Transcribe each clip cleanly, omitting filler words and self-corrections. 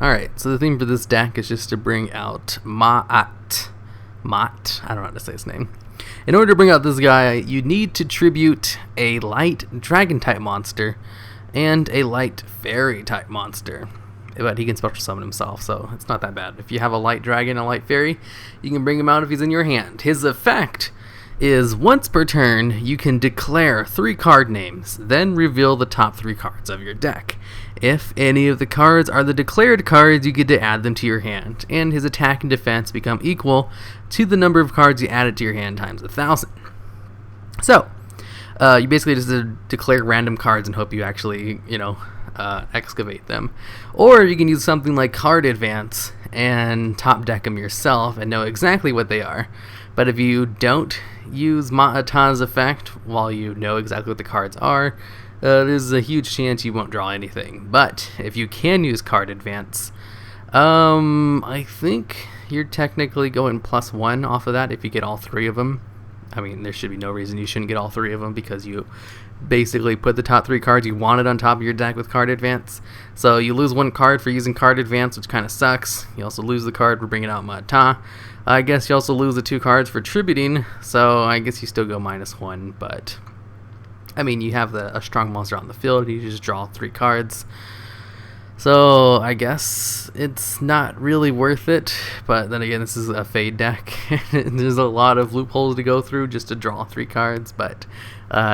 Alright, so the theme for this deck is just to bring out Mott. I don't know how to say his name. In order to bring out this guy, you need to tribute a light dragon type monster and a light fairy type monster. But he can special summon himself, so it's not that bad. If you have a light dragon and a light fairy, you can bring him out if he's in your hand. His effect is once per turn, you can declare 3 card names, then reveal the top 3 cards of your deck. If any of the cards are the declared cards, you get to add them to your hand, and his attack and defense become equal to the number of cards you added to your hand times 1,000. So, you basically just declare random cards and hope you actually, excavate them. Or you can use something like Card Advance and top deck them yourself and know exactly what they are. But if you don't use Ma'ata's effect while you know exactly what the cards are, there's a huge chance you won't draw anything. But if you can use Card Advance, I think you're technically going +1 off of that if you get all 3 of them. I mean, there should be no reason you shouldn't get all 3 of them because you basically put the top 3 cards you wanted on top of your deck with Card Advance. So you lose 1 card for using Card Advance, which kind of sucks. You also lose the card for bringing out Ma'ata. I guess you also lose the 2 cards for tributing, so I guess you still go -1, but I mean, you have a strong monster on the field, you just draw 3 cards. So I guess it's not really worth it, but then again, this is a FaDe deck. There's a lot of loopholes to go through just to draw 3 cards, but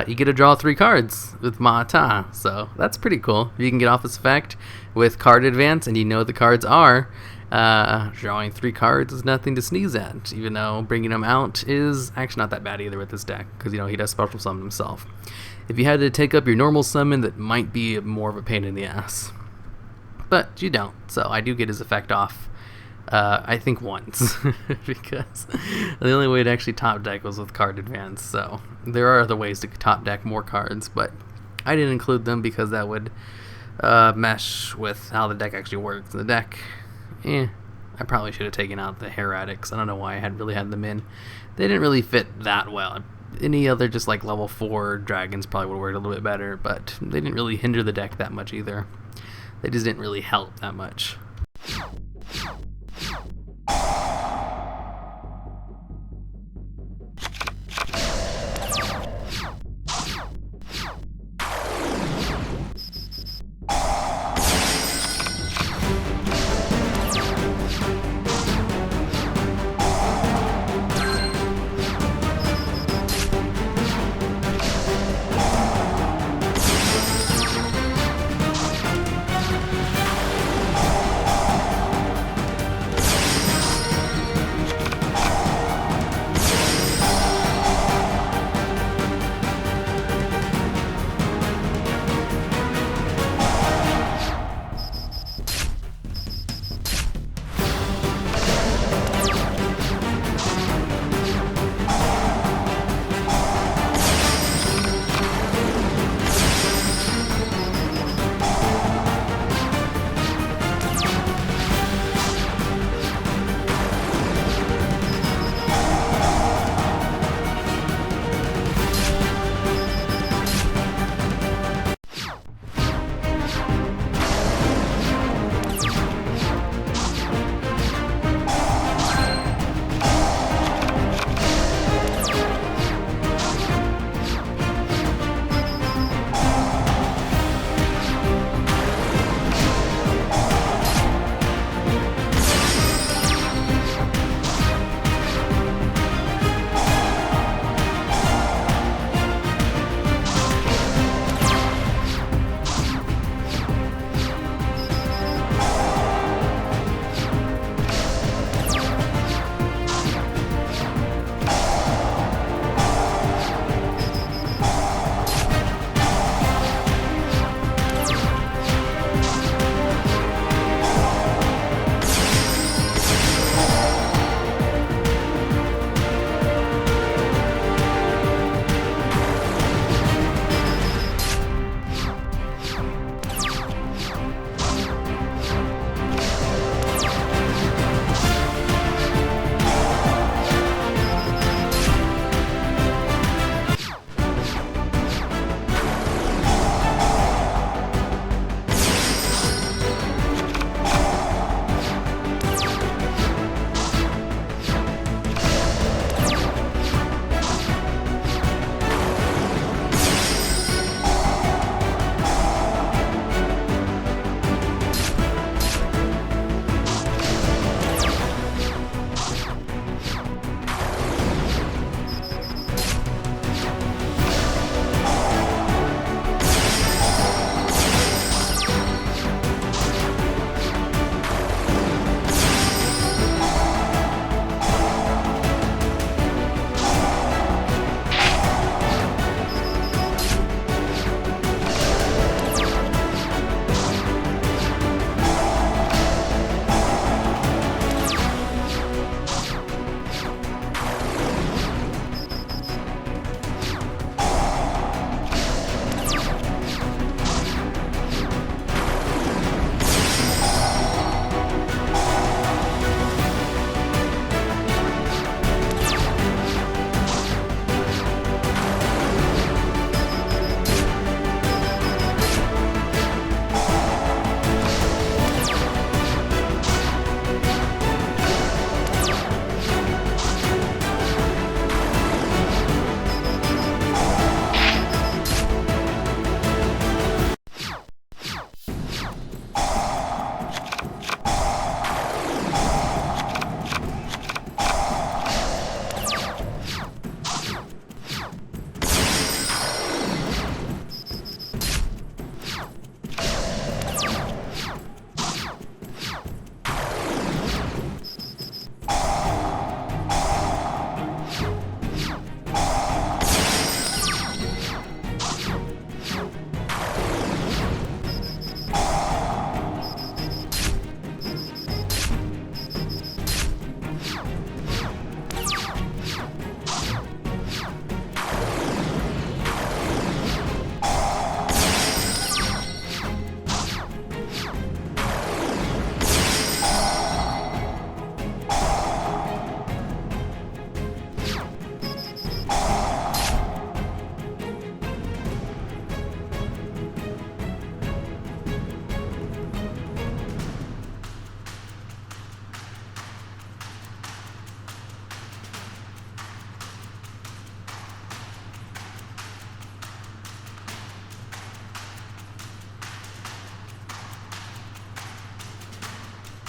you get to draw 3 cards with Ma'ata, so that's pretty cool. You can get off this effect with Card Advance, and you know the cards are. Drawing 3 cards is nothing to sneeze at, even though bringing them out is actually not that bad either with this deck, because he does special summon himself. If you had to take up your normal summon, that might be more of a pain in the ass. But you don't, so I do get his effect off, I think once, because the only way to actually top deck was with Card Advance, so there are other ways to top deck more cards, but I didn't include them because that would mesh with how the deck actually works. The deck, I probably should have taken out the Heretics. I don't know why I had them in. They didn't really fit that well. Any other just like level 4 dragons probably would have worked a little bit better, but they didn't really hinder the deck that much either. They just didn't really help that much.